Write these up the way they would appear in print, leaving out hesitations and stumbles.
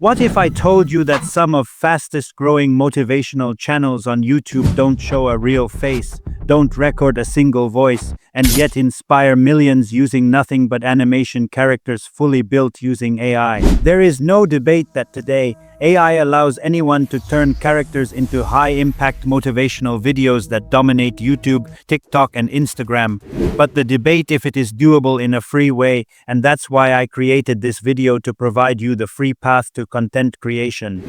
What if I told you that some of fastest growing motivational channels on YouTube don't show a real face, don't record a single voice, and yet inspire millions using nothing but animation characters fully built using AI? There is no debate that today, AI allows anyone to turn characters into high-impact motivational videos that dominate YouTube, TikTok, and Instagram. But the debate if it is doable in a free way, and that's why I created this video to provide you the free path to content creation.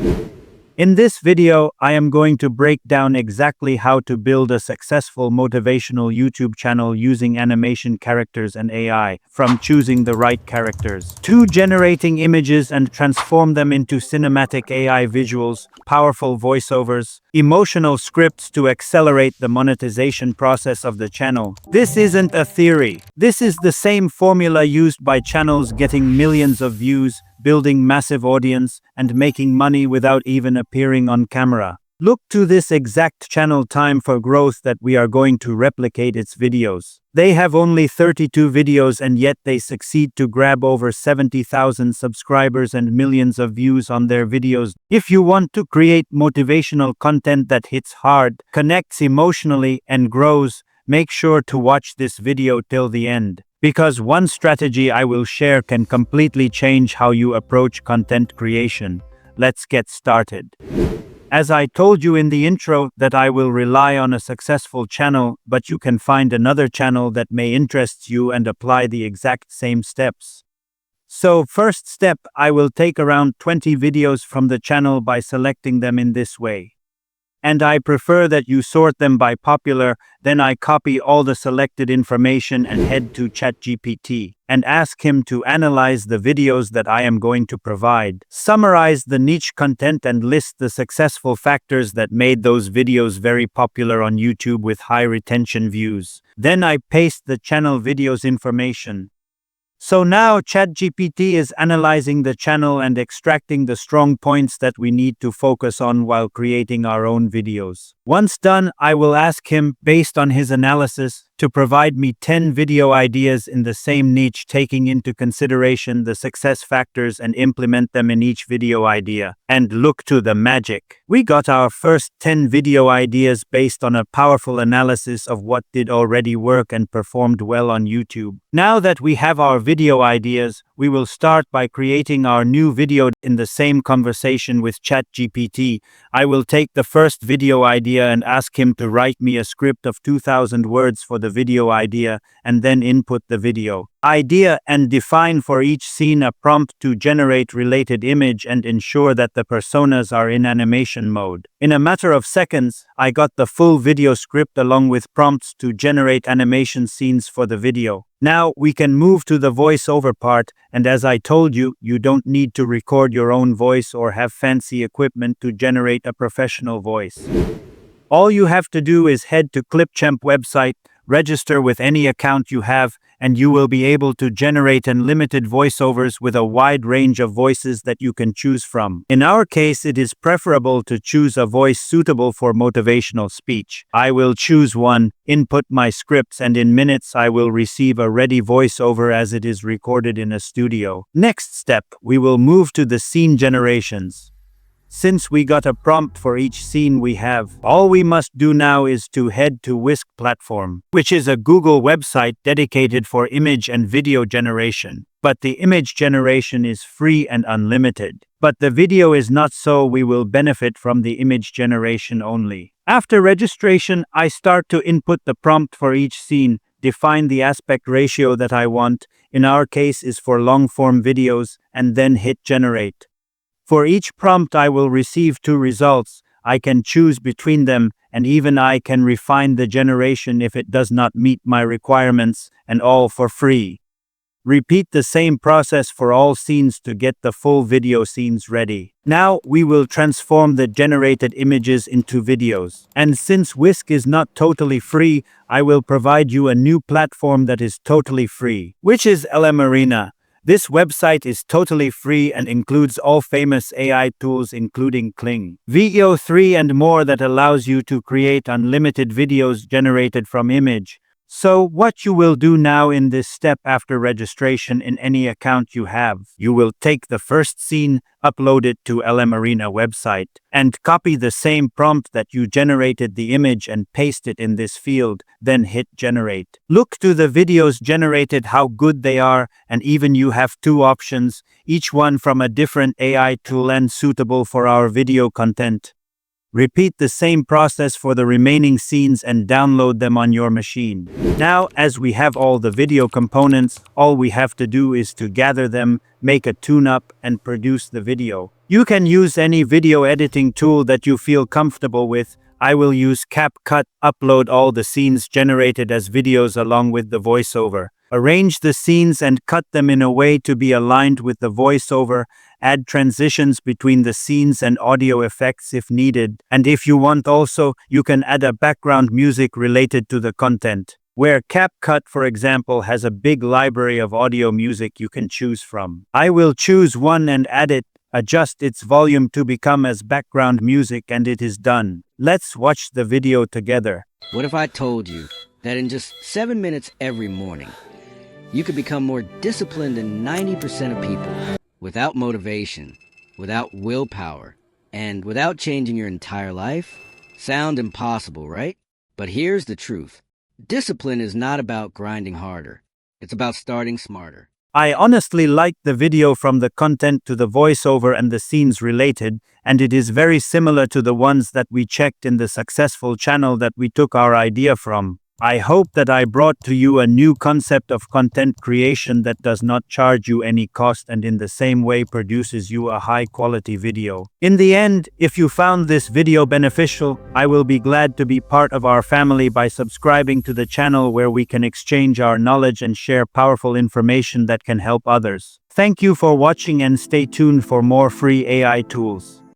In this video, I am going to break down exactly how to build a successful motivational YouTube channel using animation characters and AI, from choosing the right characters to generating images and transform them into cinematic AI visuals, powerful voiceovers, emotional scripts to accelerate the monetization process of the channel. This isn't a theory. This is the same formula used by channels getting millions of views, building massive audience, and making money without even appearing on camera. Look to this exact channel Time for Growth that we are going to replicate its videos. They have only 32 videos and yet they succeed to grab over 70,000 subscribers and millions of views on their videos. If you want to create motivational content that hits hard, connects emotionally, and grows, make sure to watch this video till the end. Because one strategy I will share can completely change how you approach content creation. Let's get started. As I told you in the intro that I will rely on a successful channel, but you can find another channel that may interest you and apply the exact same steps. So first step, I will take around 20 videos from the channel by selecting them in this way. And I prefer that you sort them by popular. Then I copy all the selected information and head to ChatGPT and ask him to analyze the videos that I am going to provide, summarize the niche content, and list the successful factors that made those videos very popular on YouTube with high retention views. Then I paste the channel videos information. So now ChatGPT is analyzing the channel and extracting the strong points that we need to focus on while creating our own videos. Once done, I will ask him, based on his analysis, to provide me 10 video ideas in the same niche, taking into consideration the success factors, and implement them in each video idea. And look to the magic. We got our first 10 video ideas based on a powerful analysis of what did already work and performed well on YouTube. Now that we have our video ideas, we will start by creating our new video. In the same conversation with ChatGPT, I will take the first video idea and ask him to write me a script of 2,000 words for the video idea, and then input the video idea and define for each scene a prompt to generate related image and ensure that the personas are in animation mode. In a matter of seconds, I got the full video script along with prompts to generate animation scenes for the video. Now we can move to the voiceover part, and as I told you, you don't need to record your own voice or have fancy equipment to generate a professional voice. All you have to do is head to Clipchamp website, register with any account you have, and you will be able to generate unlimited voiceovers with a wide range of voices that you can choose from. In our case, it is preferable to choose a voice suitable for motivational speech. I will choose one, input my scripts, and in minutes I will receive a ready voiceover as it is recorded in a studio. Next step, we will move to the scene generations. Since we got a prompt for each scene we have, all we must do now is to head to Whisk platform, which is a Google website dedicated for image and video generation. But the image generation is free and unlimited. But the video is not, so we will benefit from the image generation only. After registration, I start to input the prompt for each scene, define the aspect ratio that I want, in our case is for long-form videos, and then hit generate. For each prompt I will receive 2 results. I can choose between them, and even I can refine the generation if it does not meet my requirements, and all for free. Repeat the same process for all scenes to get the full video scenes ready. Now we will transform the generated images into videos. And since Whisk is not totally free, I will provide you a new platform that is totally free, which is LM Arena. This website is totally free and includes all famous AI tools including Kling, VEO3 and more that allows you to create unlimited videos generated from image. So what you will do now in this step after registration in any account you have, you will take the first scene, upload it to LM Arena website, and copy the same prompt that you generated the image and paste it in this field, then hit generate. Look to the videos generated how good they are, and even you have two options, each one from a different AI tool and suitable for our video content. Repeat the same process for the remaining scenes and download them on your machine. Now, as we have all the video components, all we have to do is to gather them, make a tune-up, and produce the video. You can use any video editing tool that you feel comfortable with. I will use CapCut, upload all the scenes generated as videos along with the voiceover. Arrange the scenes and cut them in a way to be aligned with the voiceover. Add transitions between the scenes and audio effects if needed. And if you want also, you can add a background music related to the content. Where CapCut, for example, has a big library of audio music you can choose from. I will choose one and add it, adjust its volume to become as background music, and it is done. Let's watch the video together. What if I told you that in just 7 minutes every morning, you could become more disciplined than 90% of people without motivation, without willpower, and without changing your entire life? Sound impossible, right? But here's the truth. Discipline is not about grinding harder. It's about starting smarter. I honestly like the video from the content to the voiceover and the scenes related, and it is very similar to the ones that we checked in the successful channel that we took our idea from. I hope that I brought to you a new concept of content creation that does not charge you any cost and in the same way produces you a high-quality video. In the end, if you found this video beneficial, I will be glad to be part of our family by subscribing to the channel where we can exchange our knowledge and share powerful information that can help others. Thank you for watching and stay tuned for more free AI tools.